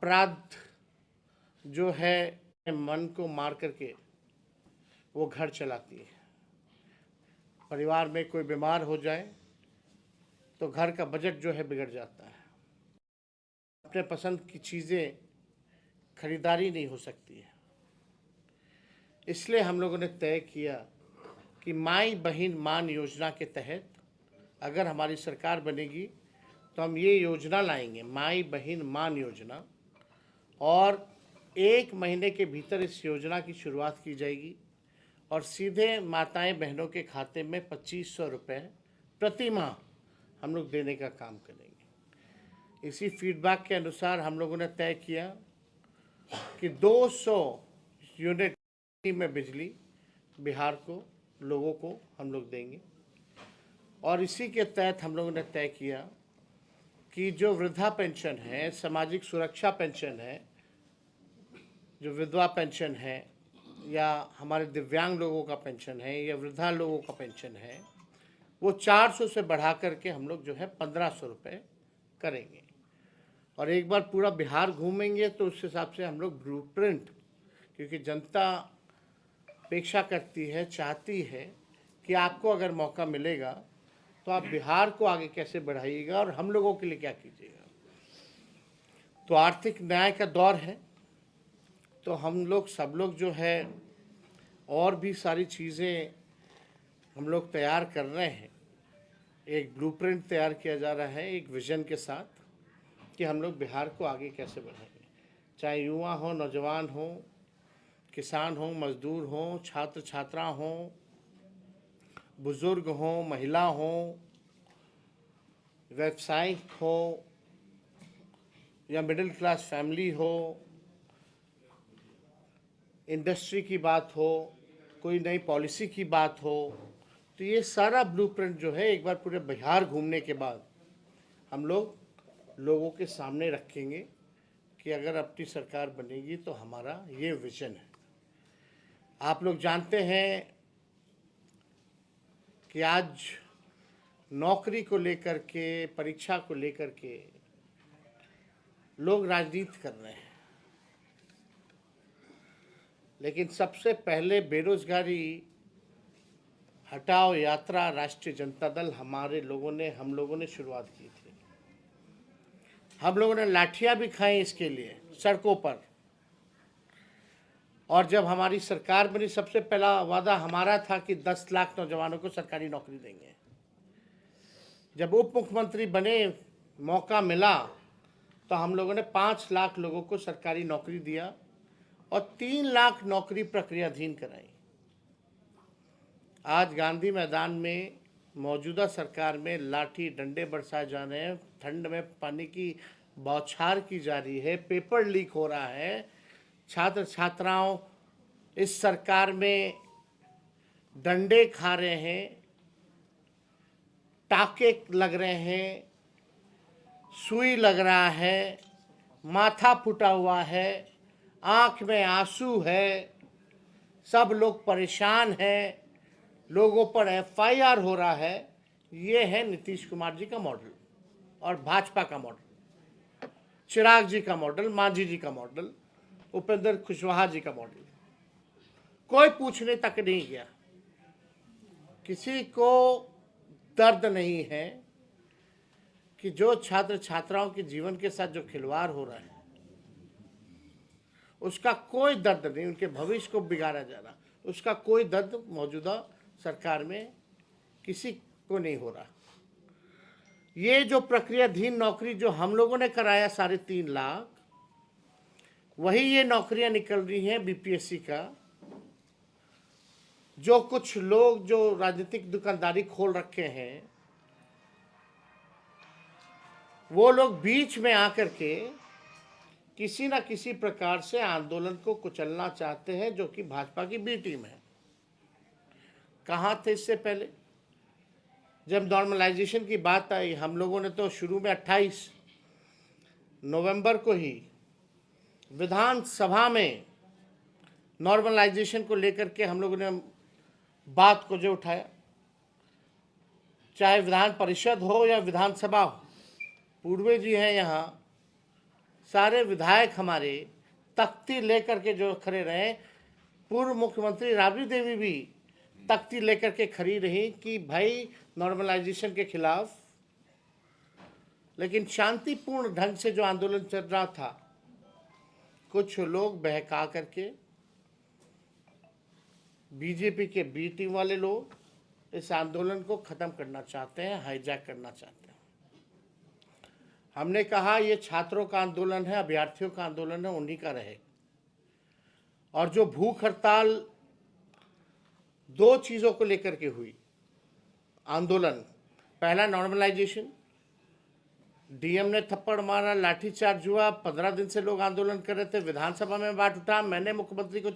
अपराध जो है मन को मार करके वो घर चलाती है। परिवार में कोई बीमार हो जाए तो घर का बजट जो है बिगड़ जाता है। अपने पसंद की चीज़ें खरीदारी नहीं हो सकती है। इसलिए हम लोगों ने तय किया कि माई बहन मान योजना के तहत अगर हमारी सरकार बनेगी तो हम ये योजना लाएंगे, माई बहन मान योजना, और 1 महीने के भीतर इस योजना की शुरुआत की जाएगी और सीधे माताएं बहनों के खाते में 2500 रुपये प्रति माह हम लोग देने का काम करेंगे। इसी फीडबैक के अनुसार हम लोगों ने तय किया कि 200 यूनिट में बिजली बिहार को लोगों को हम लोग देंगे। और इसी के तहत हम लोगों ने तय किया कि जो वृद्धा पेंशन है, सामाजिक सुरक्षा पेंशन है, जो विधवा पेंशन है, या हमारे दिव्यांग लोगों का पेंशन है, या वृद्धा लोगों का पेंशन है, वो 400 से बढ़ा करके हम लोग जो है 1500 रुपये करेंगे। और एक बार पूरा बिहार घूमेंगे तो उस हिसाब से हम लोग ब्लूप्रिंट, क्योंकि जनता अपेक्षा करती है, चाहती है कि आपको अगर मौका मिलेगा तो आप बिहार को आगे कैसे बढ़ाइएगा और हम लोगों के लिए क्या कीजिएगा। तो आर्थिक न्याय का दौर है, तो हम लोग सब लोग जो है और भी सारी चीज़ें हम लोग तैयार कर रहे हैं। एक ब्लूप्रिंट तैयार किया जा रहा है एक विज़न के साथ कि हम लोग बिहार को आगे कैसे बढ़ाएंगे, चाहे युवा हो, नौजवान हो, किसान हो, मजदूर हो, छात्र छात्रा हो, बुज़ुर्ग हो, महिला हो, व्यवसायिक हो, या मिडिल क्लास फैमिली हो, इंडस्ट्री की बात हो, कोई नई पॉलिसी की बात हो। तो ये सारा ब्लूप्रिंट जो है एक बार पूरे बिहार घूमने के बाद हम लोग लोगों के सामने रखेंगे कि अगर अपनी सरकार बनेगी तो हमारा ये विजन है। आप लोग जानते हैं कि आज नौकरी को लेकर के, परीक्षा को लेकर के लोग राजनीति कर रहे हैं, लेकिन सबसे पहले बेरोजगारी हटाओ यात्रा राष्ट्रीय जनता दल हम लोगों ने शुरुआत की थी। हम लोगों ने लाठियां भी खाई इसके लिए सड़कों पर। और जब हमारी सरकार बनी, सबसे पहला वादा हमारा था कि 10 लाख नौजवानों को सरकारी नौकरी देंगे। जब उप मुख्यमंत्री बने, मौका मिला, तो हम लोगों ने 5 लाख लोगों को सरकारी नौकरी दिया और 3 लाख नौकरी प्रक्रियाधीन कराई। आज गांधी मैदान में मौजूदा सरकार में लाठी डंडे बरसाए जा रहे हैं, ठंड में पानी की बौछार की जा रही है, पेपर लीक हो रहा है, छात्र छात्राओं इस सरकार में डंडे खा रहे हैं, टाके लग रहे हैं, सुई लग रहा है, माथा फूटा हुआ है, आँख में आंसू है, सब लोग परेशान हैं, लोगों पर एफआईआर हो रहा है। ये है नीतीश कुमार जी का मॉडल और भाजपा का मॉडल, चिराग जी का मॉडल, मांझी जी का मॉडल, उपेंद्र कुशवाहा जी का मॉडल। कोई पूछने तक नहीं गया, किसी को दर्द नहीं है कि जो छात्र छात्राओं के जीवन के साथ जो खिलवाड़ हो रहा है उसका कोई दर्द नहीं, उनके भविष्य को बिगाड़ा जा रहा, उसका कोई दर्द मौजूदा सरकार में किसी को नहीं हो रहा। ये जो प्रक्रियाधीन नौकरी जो हम लोगों ने कराया 3.5 लाख, वही ये नौकरियां निकल रही हैं बीपीएससी का। जो कुछ लोग जो राजनीतिक दुकानदारी खोल रखे हैं, वो लोग बीच में आकर के किसी ना किसी प्रकार से आंदोलन को कुचलना चाहते हैं, जो कि भाजपा की बी टीम है। कहाँ थे इससे पहले? जब नॉर्मलाइजेशन की बात आई, हम लोगों ने तो शुरू में 28 नवंबर को ही विधानसभा में नॉर्मलाइजेशन को लेकर के हम लोगों ने बात को जो उठाया, चाहे विधान परिषद हो या विधानसभा हो। पूर्वे जी हैं यहाँ, सारे विधायक हमारे तख्ती लेकर के जो खड़े रहे, पूर्व मुख्यमंत्री राबड़ी देवी भी तख्ती लेकर के खड़ी रही कि भाई नॉर्मलाइजेशन के खिलाफ। लेकिन शांतिपूर्ण ढंग से जो आंदोलन चल रहा था, कुछ लोग बहका करके, बीजेपी के बी टीम वाले लोग इस आंदोलन को खत्म करना चाहते हैं, हाईजैक करना चाहते हैं। हमने कहा ये छात्रों का आंदोलन है, अभ्यर्थियों का आंदोलन है, उन्हीं का रहे। और जो भूख हड़ताल 2 चीज़ों को लेकर के हुई आंदोलन, पहला नॉर्मलाइजेशन, डीएम ने थप्पड़ मारा, लाठीचार्ज हुआ, 15 दिन से लोग आंदोलन कर रहे थे, विधानसभा में बात उठा, मैंने मुख्यमंत्री को